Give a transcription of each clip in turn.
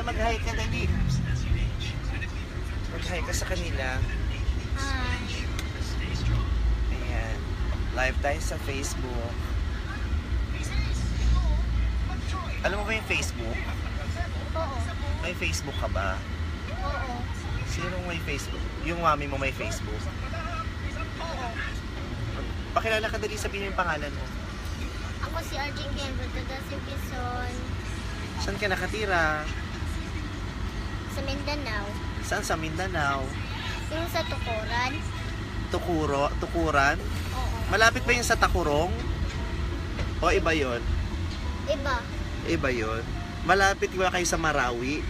mag-hi ka, dali. Mag-hi ka sa kanila. Hi. Ayan. Live tayo sa Facebook. Alam mo ba yung Facebook? Oo. May Facebook ka ba? Oo. Sinong may Facebook? Yung mami mo may Facebook? Oo. Pakilala ka, dali, sabihin mo yung pangalan mo. Ako si Arjun Kembro, taga Quezon, Saan ka nakatira? sa Mindanao. Saan sa Mindanao? Yung sa Tukuran. Tukuran? Oo. Malapit ba yung sa Takurong? O iba yon? Iba. Iba yon? Malapit ba kayo sa Marawi?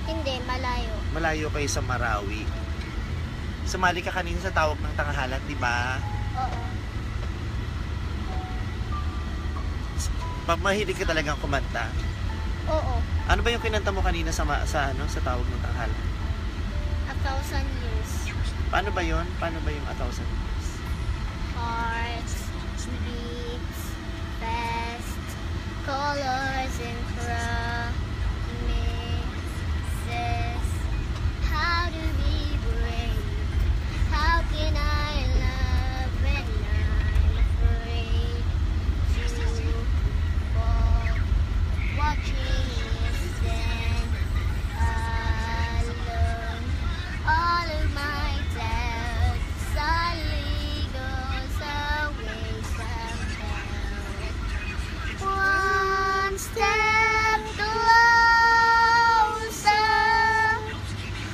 Hindi, malayo. Malayo kayo sa Marawi. Sumali ka kanina sa tawag ng tanghalan, di ba? Oo. Mahilig ka talagang kumanta. Oo. Ano ba yung kinanta mo kanina sa tawag ng tanghalan? 1,000 years. Paano ba yon? Paano ba yung 1,000 years? Hearts, beats, fast, colors and promises. How to be brave? How can I love when I'm afraid to fall? Watching you stand alone. All of my doubts suddenly goes away somehow. One step closer.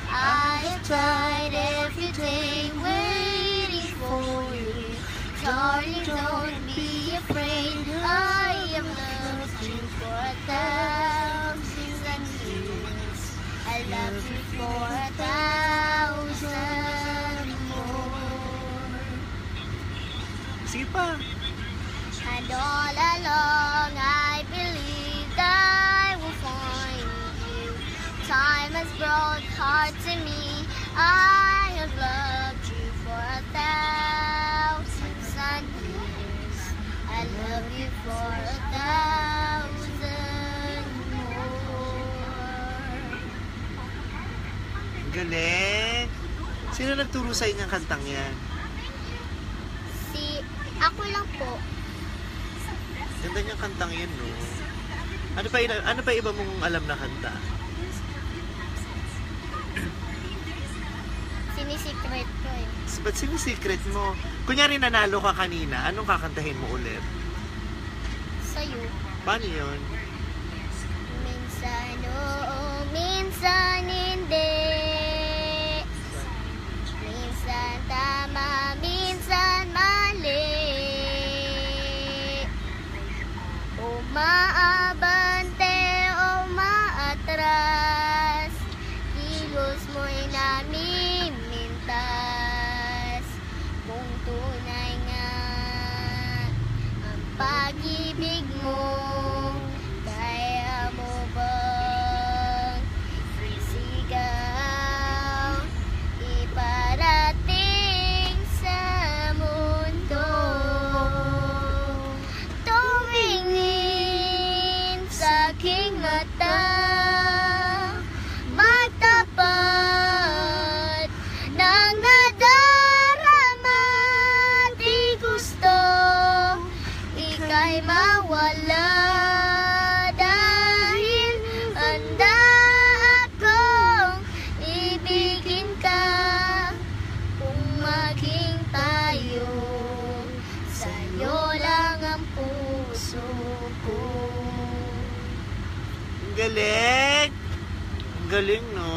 I have tried everything waiting for you. Darling, don't be afraid. I have loved you for 1,000 years. I love you for 1,000 more. Sige pa. And all along I believed I will find you. Time has brought heart to me. I have loved you for 1,000 years. I love you for 1,000 more. Galing. Sino nagturo sa inyong kantang yan? Ako lang po. Ganda niyang kantang yan, no? Ano pa iba mong alam na kanta? Sinisikret ko eh. Ba't sinisecret mo? Kunyari nanalo ka kanina, anong kakantahin mo ulit? Sa'yo. Paano yun? Minsan oo, minsan hindi. Minsan tama, minsan mali. Umaabante o maatras, kilos mo'y namimintas. Kung tunay nga ang pag-ibig mo, kaya mo bang isigaw, iparating sa mundo? Tumingin sa aking mata, magtapat ng nadarama. Di gusto ika'y mawala, dahil handa akong ibigin ka. Kung maging tayo, sa'yo lang ang puso ko. Ang galing! Ang galing, no?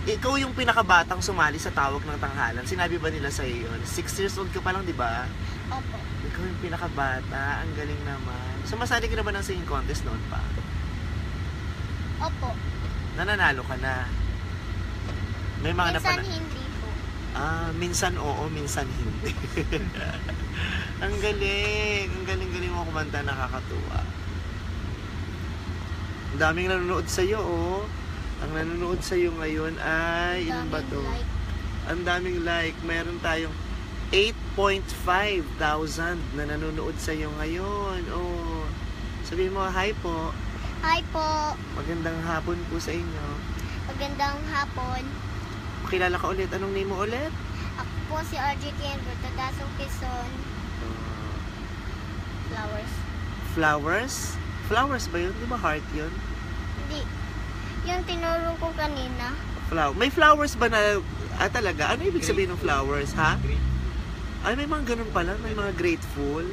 Ikaw yung pinakabatang sumali sa tawag ng tanghalan. Sinabi ba nila sa'yo yun? 6 years old ka pa lang, di ba? Opo. Ikaw yung pinakabata. Ang galing naman. Sumasali ka na ba ng singing contest noon pa? Opo. Nananalo ka na. May mga Minsan hindi po. Minsan oo, minsan hindi. Ang galing. Ang galing-galing mo kumanta, nakakatuwa. Ang daming nanonood sa'yo, oh. Ang nanonood sa'yo ngayon ay, ilan ba to? Daming like. Ang daming like. Meron tayong 8,500 na nanonood sa'yo ngayon. Oh. Sabihin mo, hi po. Hi po. Magandang hapon po sa inyo. Magandang hapon. Kilala ka ulit. Anong name mo ulit? Ako po si RJ Kenbro, Tagasong Quezon. Flowers. Flowers? Flowers ba yun? Di ba heart yun? Hindi. Yung tinuro ko kanina. May flowers ba na... talaga? Ano ibig sabihin ng flowers, ha? Ay, may mga ganun pala. May mga grateful.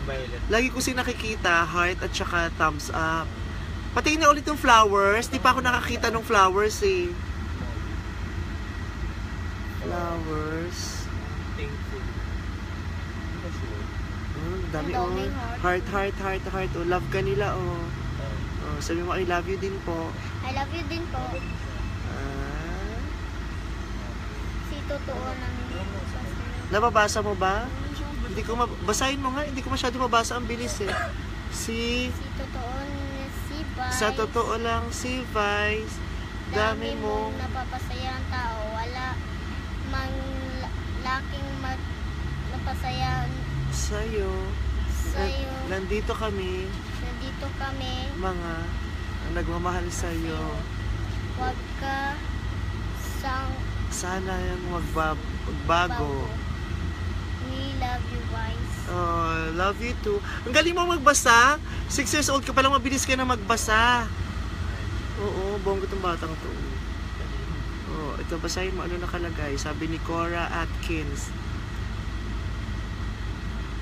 Violet. Lagi ko nakikita, heart at saka thumbs up. Patingin na ulit yung flowers. Di pa ako nakakita ng flowers eh. Flowers. Thankful. Dami Ang oh. daming Heart, heart, heart, heart. Oh, love ka nila oh. Sabi mo, I love you din po. I love you din po. Ah, Si totoo namin. nababasa mo ba? Hindi ko basahin mo nga, hindi ko masyado mabasa, ang bilis eh. Si totoo na si Vice. Sa totoo lang, si Vice, dami mo. Napapasaya ang tao. Wala mang laking napasaya Sa'yo. sa'yo. Nandito kami, Nandito kami. mga ang nagmamahal sa'yo. Huwag ka sang Sana yung magbago. bago. We love you, Vice. Oh, love you too. Ang galing mo magbasa. 6 years old ka palang, mabilis ka na magbasa. Oo, bonggo tong batang to. Oh, ito basahin mo ano nakalagay. Sabi ni Cora Atkins.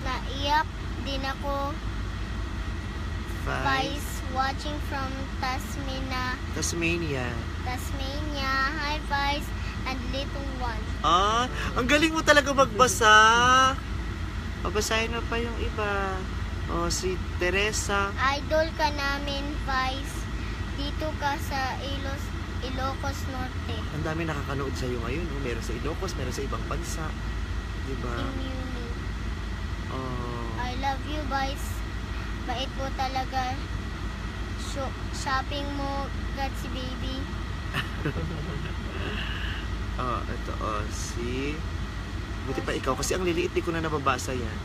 Naiyak din ako, Vice, watching from Tasmania. Tasmania. Hi, Vice, and little one. Ah, ang galing mo talaga magbasa. Babasahin mo pa yung iba. Oh, si Teresa. Idol ka namin, Vice. Dito ka sa Ilocos Norte. Ang dami nakakanood sa'yo ngayon. Oh. Meron sa Ilocos, meron sa ibang bansa. Diba? Immune. Oh. I love you, Vice. Bait po talaga. Shopping mo, God si baby. Oh, ito oh, si... Buti pa ikaw, kasi ang liliit, di ko na nababasa yan.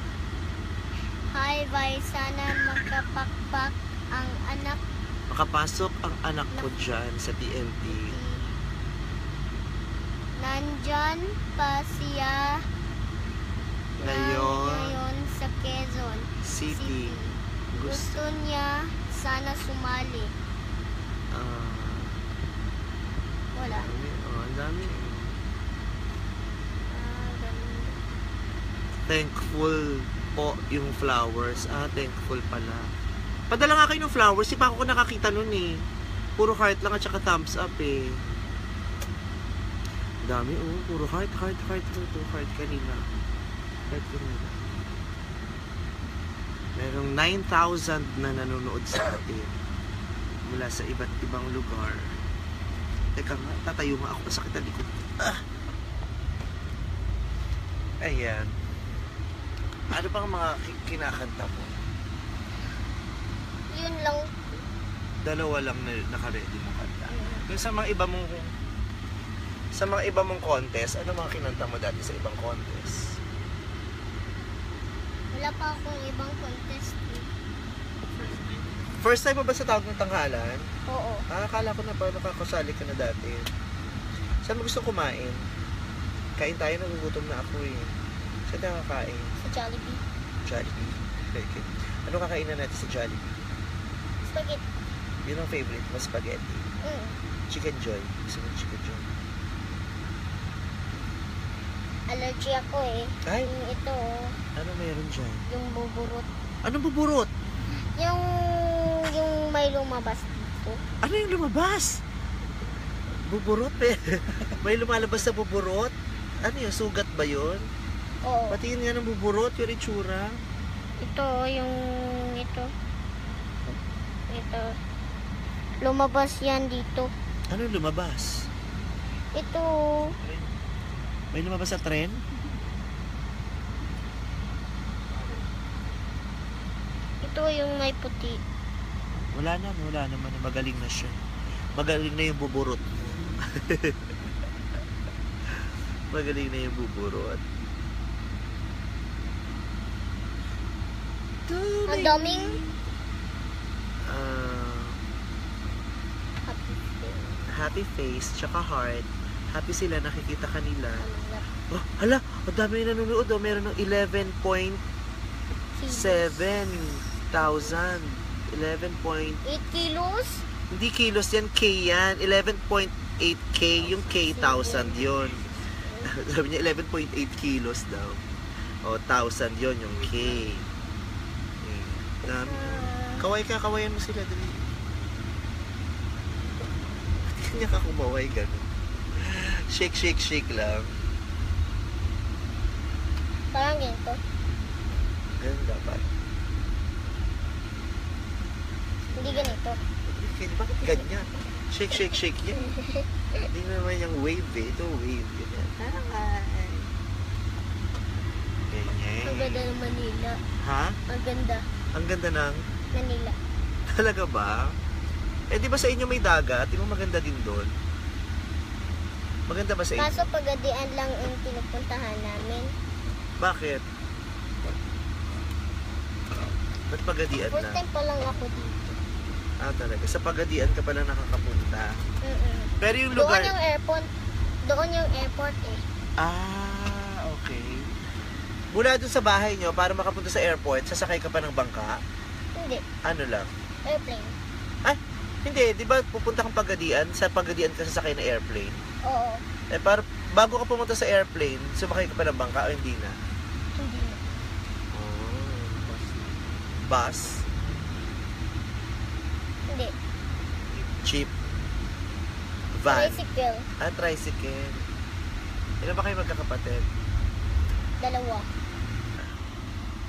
Hi, Vice. Sana makapakpak ang anak Makapasok ang anak ko dyan sa TNT. Nandyan pa siya Ngayon, ngayon sa Quezon City. Gusto niya sana sumali. Ah, Wala. oh, ang dami. Ganun. Thankful po yung flowers. Ah, thankful pala. Padala nga kayo ng flowers. Di pa ako nakakita nun eh. Puro heart lang at saka thumbs up eh. Dami oh. Puro heart, heart, heart. Heart kanina. Heart kanina. Merong 9,000 na nanonood sa atin. Mula sa iba't ibang lugar. Teka nga, tatayo nga ako. Masakit ang likod. Ah! Ayan. Ano bang mga kinakanta mo? Yun lang. Dalawa lang na naka-ready mo kanta. Yung sa mga iba mong contest, ano mga kinanta mo dati sa ibang contest? Wala pa akong ibang contest. First time mo ba sa Tawag ng Tanghalan? Oo. Akala ko na pa nakakasali ka na dati. Saan mo gusto kumain? Kain tayo, nagugutom na ako eh. Saan tayo kakain? Sa Jollibee. Jollibee. Okay. Ano kakainan natin sa Jollibee? Spaghetti. Yun ang favorite mo, spaghetti. Chicken Joy. Gusto mo Chicken Joy? Allergy ako eh. Ay, Yung ito, ano meron dyan? yung buburot. Anong buburot? Yung may lumabas dito. Ano yung lumabas? Buburot eh. May lumalabas sa buburot? Ano yun? Sugat ba yun? Oo. Patingin nga ng buburot, yung itsura. Ito, yung ito. Ito. Lumabas yan dito. Ano yung lumabas? Ito. May lumabas sa tren? Ito yung may puti. Wala naman. Magaling na siya. Magaling na yung buburot. Magaling na yung buburot. Ang daming Ah, happy face, tsaka heart. Happy sila, nakikita kanila. Ano, Oh, hala, ang dami yung nanonood. Oh. Meron ng 11.7 thousand. 11. 8 kilos? Hindi kilos yan, K yan. 11.8K, yung K, 1,000 yun. Sabi niya, 11.8 kilos daw. O, 1,000 yun, yung K. Dami. Kaway ka, kawayan mo sila. Dali. Hindi niya ka kumaway, gano'n. Shake, shake, shake lang. Parang ganito. Ganun dapat. Hindi ganito. Bakit ganyan? Shake, shake, shake yan. Hindi naman yung wave eh. Ito wave. Ganyan. Ganyan. Ang ganda ng Manila. Ha? Ang ganda. Ang ganda ng... Manila. Talaga ba? Eh, di ba sa inyo may dagat? Di ba maganda din doon? Maganda ba sa inyo? Kaso Pagadian lang ang pinupuntahan namin. Bakit? Ba't Pagadian First na? time pa lang ako dito. Ah, talaga. Sa Pagadian ka pala nakakapunta. Pero yung Doon lugar... yung airport. Doon yung airport eh. Ah, okay. Mula dun sa bahay nyo, para makapunta sa airport, sasakay ka pa ng bangka? Hindi. Ano lang? Airplane. Ay, hindi. Di ba pupunta kang Pagadian? Sa Pagadian ka sasakay ng airplane? Oo. Eh, bago ka pumunta sa airplane, sumakay ka pa ng bangka o hindi na? Hindi na. Oh, bus? Hindi. Jeep? Van? Tricycle. Ah, tricycle. Ilan ba kayo magkakapatid? 2.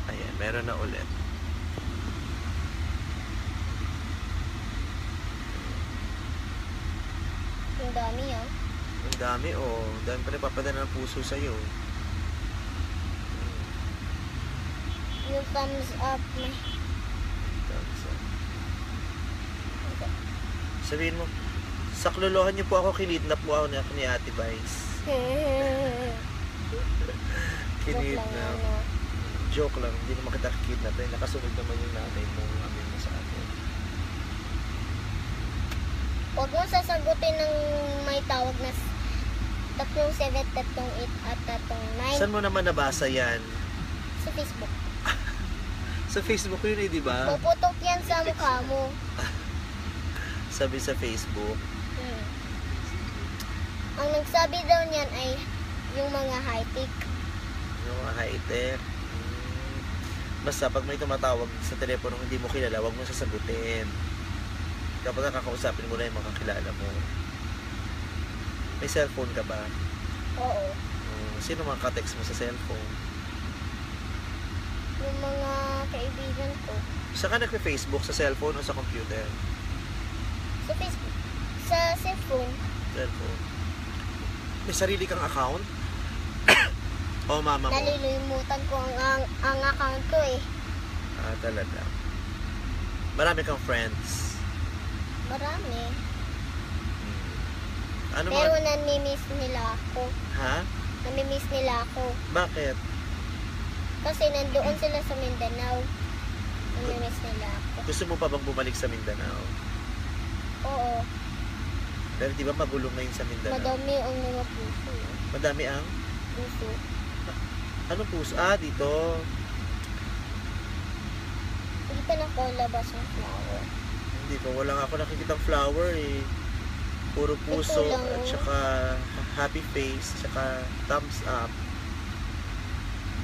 Ayan, meron na ulit. Ang dami ah. Ang dami, oh. Dami pa nagpapadala ng puso sa'yo. Yung thumbs up na. Sabihin mo, saklolohan niyo po ako, kinidnap po ako ni Ate Vice. Joke lang Kinidnap. ano. Joke lang, hindi naman kita kidnap. Eh, nakasunod naman yung nanay mo, amin mo sa atin. Huwag mo sasagutin ng may tawag na 37, 38 at 39 Saan mo naman nabasa yan? sa Facebook. Sa Facebook yun eh, di ba? Puputok yan sa mukha mo. Sabi sa Facebook. Ang nagsabi daw niyan ay yung mga high-tech. Yung mga high-tech. Basta pag may tumatawag sa telepono hindi mo kilala, huwag mo sasagutin. Kapag nakakausapin mo na yung mga kakilala mo. May cellphone ka ba? Oo. Sino mga ka-text mo sa cellphone? Yung mga kaibigan ko. Saan ka nagpe-Facebook? Sa cellphone o sa computer? Sa Facebook. Sa cellphone. Cellphone. May sarili kang account? O mama mo? Nalilimutan ko ang account ko eh. Ah, talaga. Marami kang friends. Marami. Ano Pero mga... nami-miss nila ako. Ha? Nami-miss nila ako. Bakit? Kasi nandoon sila sa Mindanao. Nami-miss nila ako. Gusto mo pa bang bumalik sa Mindanao? Oo. Pero di ba magulong ngayon sa Mindanao? Madami ang mga puso. Madami ang? Puso. Anong puso? Ah, dito. Hindi pa nakalabas ang flower. Hindi pa. Wala nga ako nakikitang flower eh. Puro puso Ito lang, at oh. saka happy face, saka thumbs up.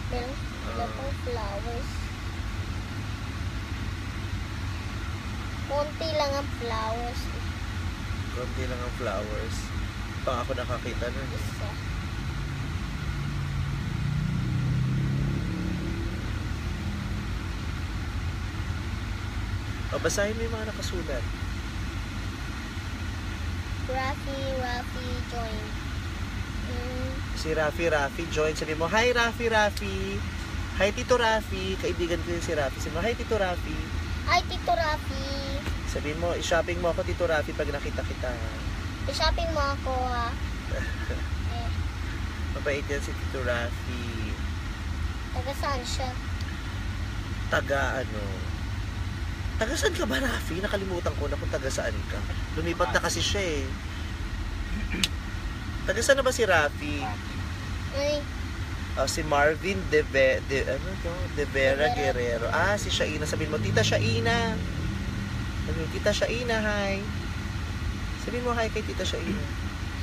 Meron wala pang flowers. Konti lang ang flowers. Konti lang ang flowers. Pa ako nakakita nun eh. Isa. O, basahin mo yung mga nakasulat. Rafi, join. Si Rafi, join. Sabi mo, hi Rafi. Hi Tito Rafi. Kaibigan ko yun si Rafi. Sabi mo, hi Tito Rafi. Ay, Tito Rafi. Sabi mo, i-shopping mo ako Tito Rafi pag nakita kita. I-shopping mo ako ha. Mabait yan si Tito Rafi. Taga saan siya? Taga saan ka ba Rafi? Nakalimutan ko na kung taga saan ka. Lumipat na kasi siya eh. Taga saan na ba si Rafi? Ay, Si Marvin De Vera Guerrero. Si Shaina. Sabihin mo, Tita Shaina. Sabihin mo, Tita Shaina, hi. Sabihin mo, hi kay Tita Shaina.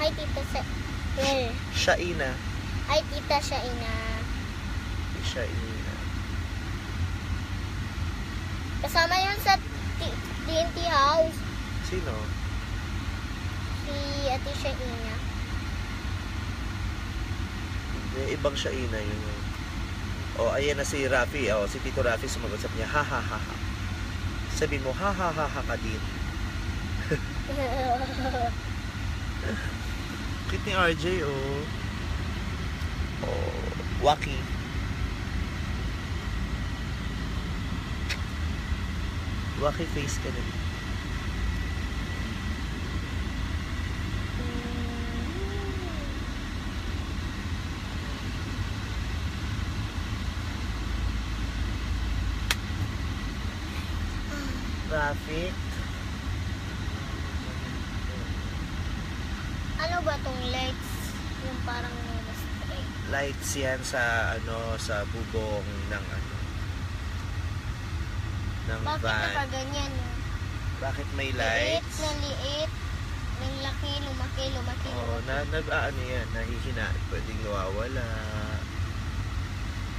hi tita sa... Well, Shaina. hi tita Shaina. Shaina. Kasama yun sa TNT house. Sino? Si Ate Shaina. Ibang Shaina yun. Ayan na si Rafi. Si Tito Rafi sumagot sa niya, ha ha ha ha. Sabihin mo, ha ha ha ha ka din. Cute ni RJ, Waki. Waki face ka na. Traffic. Ano ba tong lights? Yung parang straight. Lights yan sa sa bubong ng ng Bakit van. nakaganyan? Bakit may Liit lights? na liit. Ng laki, lumaki, lumaki, Oo, lumaki. yan, nahihina. Pwedeng nawawala.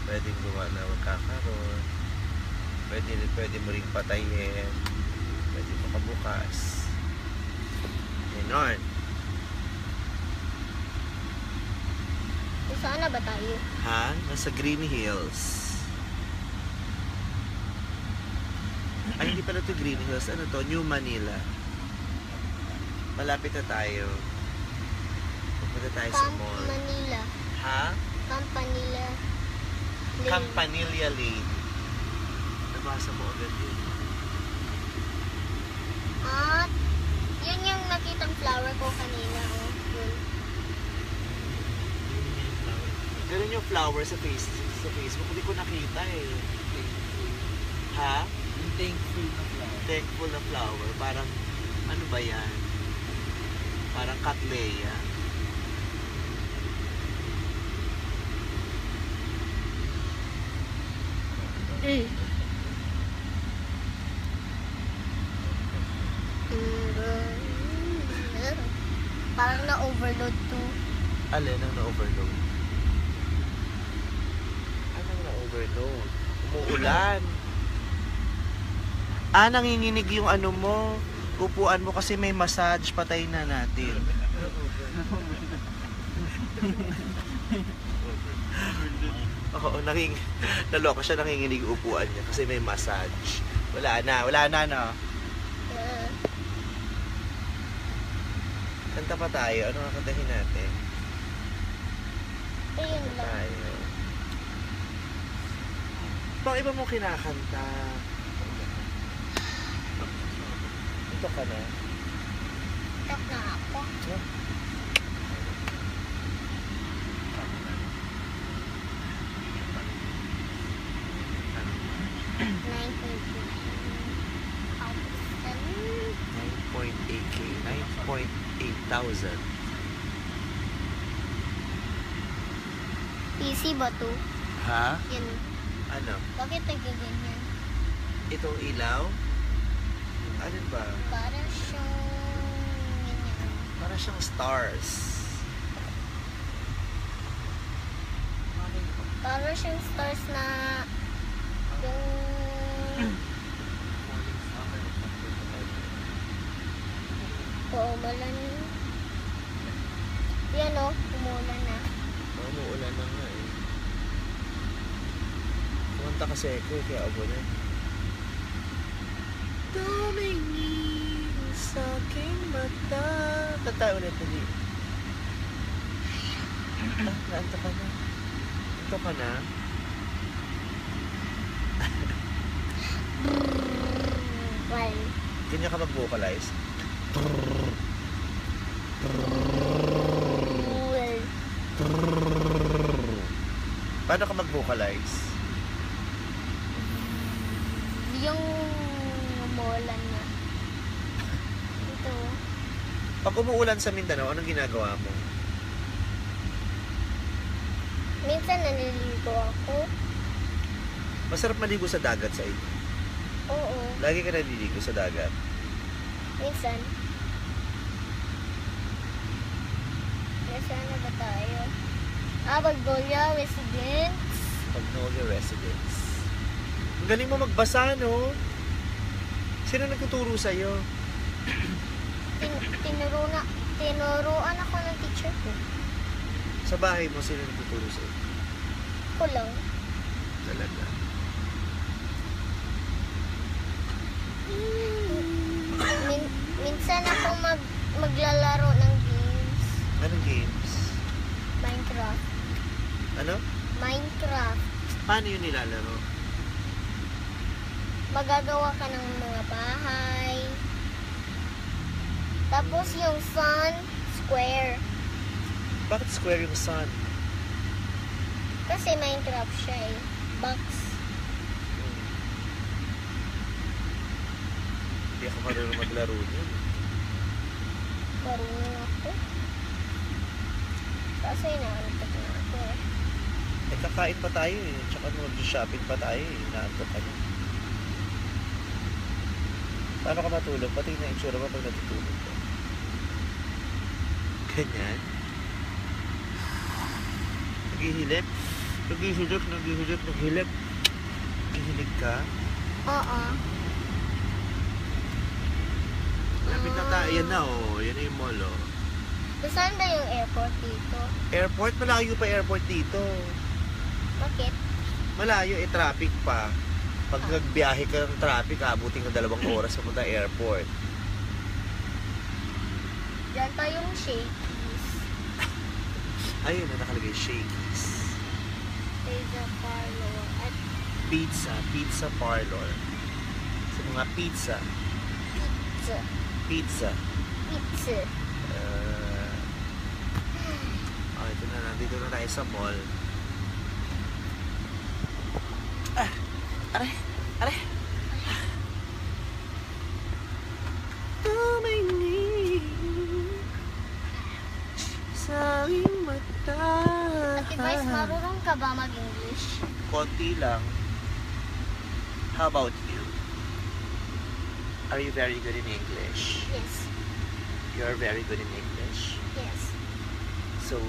Pwedeng na magkakaroon. Pwede mo ring patayin. Pwede makabukas. Ganon. So, saan na ba tayo? Ha? Nasa Green Hills. Ay, hindi pala to Green Hills. Ano to? New Manila. Malapit na tayo. Pupunta tayo sa Camp mall. Manila. Ha? Campanilla. Campanilla Lane. Nabasa mo agad yun. At, yun yung nakitang flower ko kanina. Yun. Ganun yung flower sa Facebook. Hindi ko nakita eh. Ha? Yung thankful na flower. Thankful na flower. Parang, ano ba yan? Parang Cattleya. Parang na-overload to. Alin ang na-overload? Anong na-overload? Umuulan. Nanginginig yung mo. Upuan mo kasi may massage. Patay na natin. Oo, naloko siya, nanginginig yung upuan niya kasi may massage. Wala na, no? Kanta pa tayo. Ano nga kantahin natin? Ayun lang. Tayo. Bang iba mo kinakanta? Ito ka na. Talk na ako. $9,800. PC ba to? Ha? Yan. Ano? Bakit nagaganyan? Itong ilaw? Ano ba? Para siyang ganyan. Para siyang stars. Para siyang stars na yung umulan. Yan o, umulan na. Umuulan na nga eh. Kumanta kasi ako kaya abo na. Tumingin sa aking mata. Kanta ulit ulit. Naanto ka na. Ito ka na. Well, Ganyan ka mag-vocalize. Paano ka mag-vocalize? yung umulan na. Ito. Pag umuulan sa Mindanao, anong ginagawa mo? Minsan naliligo ako. Masarap maligo sa dagat sa inyo. Oo. Lagi ka naliligo sa dagat. Minsan. Nasaan na ba tayo? Magnolia Residence. Magnolia Residence. Ang galing mo magbasa, no? Sino nagtuturo sa'yo? Tinuruan ako ng teacher ko. Sa bahay mo, sino nagtuturo sa'yo? Ko lang. Talaga. Minsan ako maglalaro ng games. Anong games? Minecraft. Ano? Minecraft. Paano yun nilalaro? Magagawa ka ng mga bahay. Tapos yung sun, square. Bakit square yung sun? Kasi Minecraft siya eh. Box. Hindi ako marunong maglaro yun. Marunong ako. Kasi naantok na ako eh. Eh, kakain pa tayo eh. Tsaka mag-shopping pa tayo eh. Naantok ka na. Paano ka matulog? Pati na itsura mo pag natutulog ka. Ganyan. Naghihilip. Naghihilip, naghihilip, naghihilip. Naghihilip ka. Oo. Lapit na tayo. Yan na oh. Yan na yung mall oh. Saan ba yung airport dito? Airport? Malayo pa airport dito. Bakit? Malayo eh. Traffic pa. Pag nagbiyahe ka ng traffic, abutin ka 2 oras sa punta airport. Diyan pa yung Shakey's. Ayun na nakalagay Shakey's. Pizza parlor. At Pizza. Pizza parlor. Sa mga pizza. pizza. Pizza. Pizza. Ito na. Nandito na tayo sa mall. Aray! Aray! Tumingin sa iyong mata. Ate Vice, marunong ka ba mag-English? Konti lang. How about you? Are you very good in English? Yes. You're very good in English? Yes. So,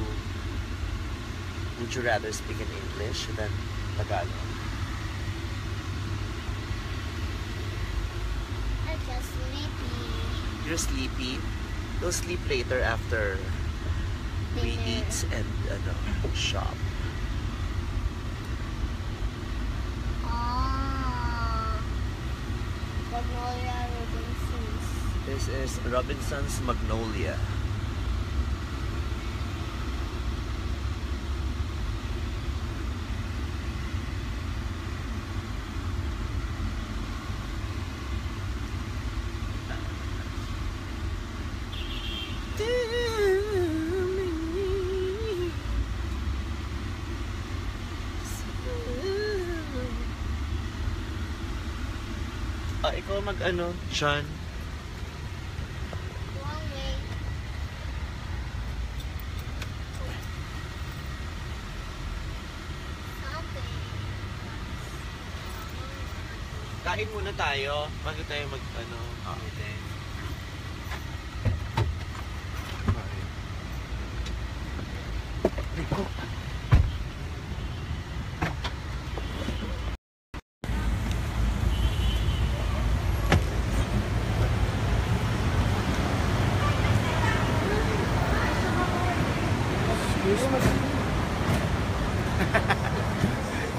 would you rather speak in English than Tagalog? I'm just sleepy. You're sleepy? You'll sleep later after we Dinner. eat and shop. Magnolia Robinsons. This is Robinson's Magnolia. Ikaw Sean? One way. Something. Kain muna tayo bago tayo Rico.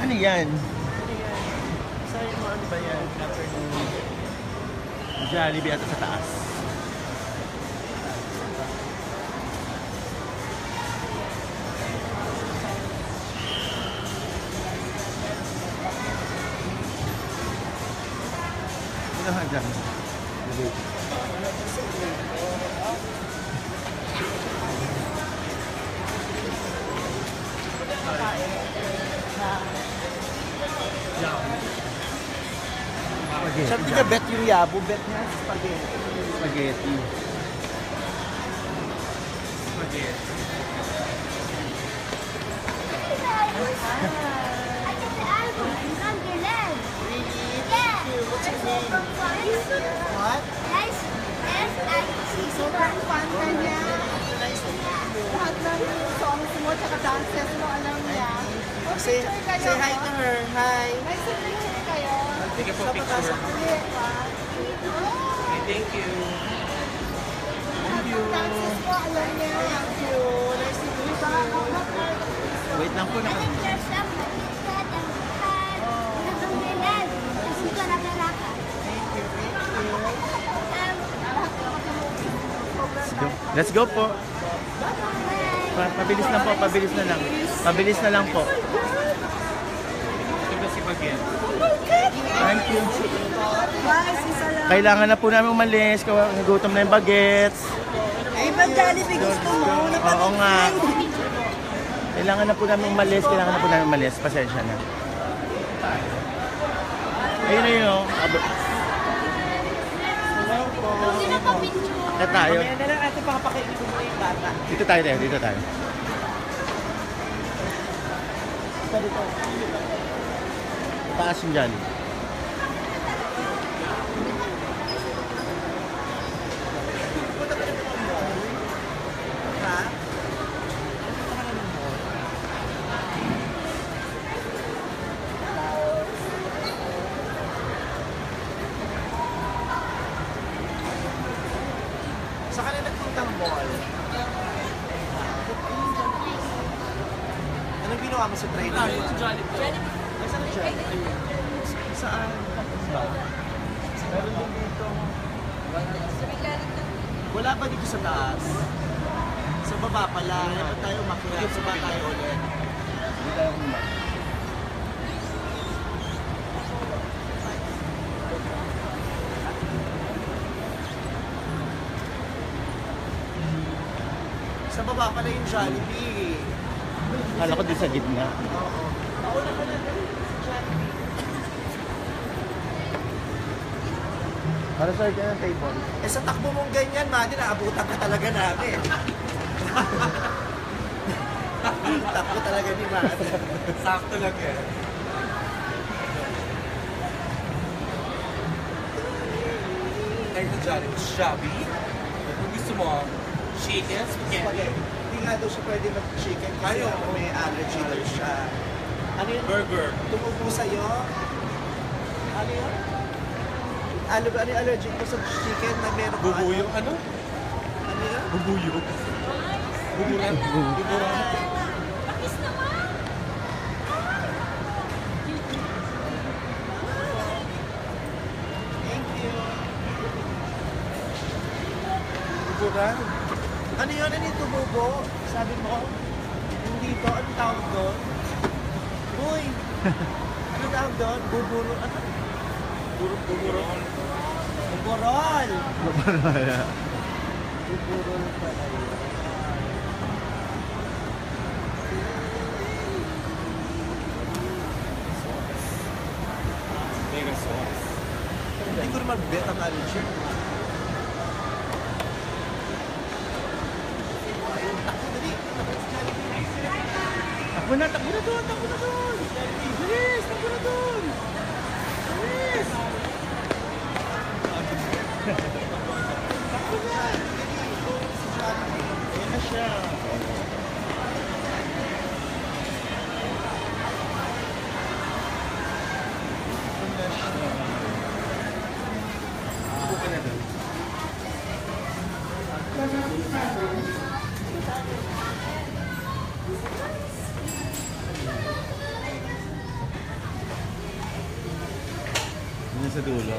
Ano yan? Sabi mo ano ba yan? Jollibee ata sa taas. Ano nga dyan? Sabi ka bet yung yabo, bet niya spaghetti. Spaghetti. Yes. I get the album from Gillette. Yeah. What's your name? What? S-I-C. Sobrang fan ka niya. Lahat ng songs mo, tsaka dances mo, alam niya. Say, Picture kayo, say hi ha? to her. Hi. May picture kayo. Sige po, Sa picture. pagkasa. Hindi, ha? Okay, thank you. Lahat ng dances mo, alam niya. Thank you. Nice to meet Diba? you. Wait lang po I think there's somebody said that had the Gillette. Kasi ko nakalaka. Let's go po. Pabilis na po, pabilis na lang. Pabilis na lang po. Ito ba si Bagel? Thank you. Guys, isa lang. Kailangan na po namin umalis. Nagutom na yung bagets. Eh, ba't Jollibee gusto mo? Oo nga. Kailangan na po namin umalis. Kailangan na po namin umalis. Pasensya na. Ayun na yun. Kaya tayo. Mamaya na lang natin pakapakainin mo muna yung bata. Dito tayo. Dito tayo. Taas yung dyan. Ha? Saan ka na nagpuntang mall? Anong ginawa mo sa training mo? Jollibee. Saan siya? Saan? Meron din dito. Wala ba dito sa taas? Sa baba pala. Dapat tayo umakyat. Sa baba tayo ulit. Sa baba pala yung Jollibee. Kala ko din sa gitna. Oo. Mauna ka na dali. Jollibee. Para sa akin ang table. Eh sa takbo mong ganyan, Madi, naabutan ka talaga namin. Takbo talaga ni Madi. Sakto lang eh. Ay, sa Jollibee. Shabby. Kung gusto mo, chicken, spaghetti. Spaghetti. Hindi nga daw siya pwede mag-chicken kasi Ayaw. may allergy daw siya. Ano yun? Burger. Tumupo sa'yo? Ano yun? Ano ba? Ano yung allergic mo sa chicken na meron ka? Bubuyog. Ano? Ano yun? Bubuyog. Buburan. Buburan. Thank you. Buburan. Ano yun? Ano yung tumubo? Sabi mo? Yung dito? Ano tawag doon? Uy! Ano tawag doon? Buburo? Ano? Buburon. Buburol! Buburol pala yun. Mega sauce. Hindi ko naman bet ang allergy. Ayun, takbo dali. Takbo na doon, takbo na doon. Bilis, takbo na doon. Bilis. Takbo na. Ayan na siya. Upo ka na doon. Yun sa dulo.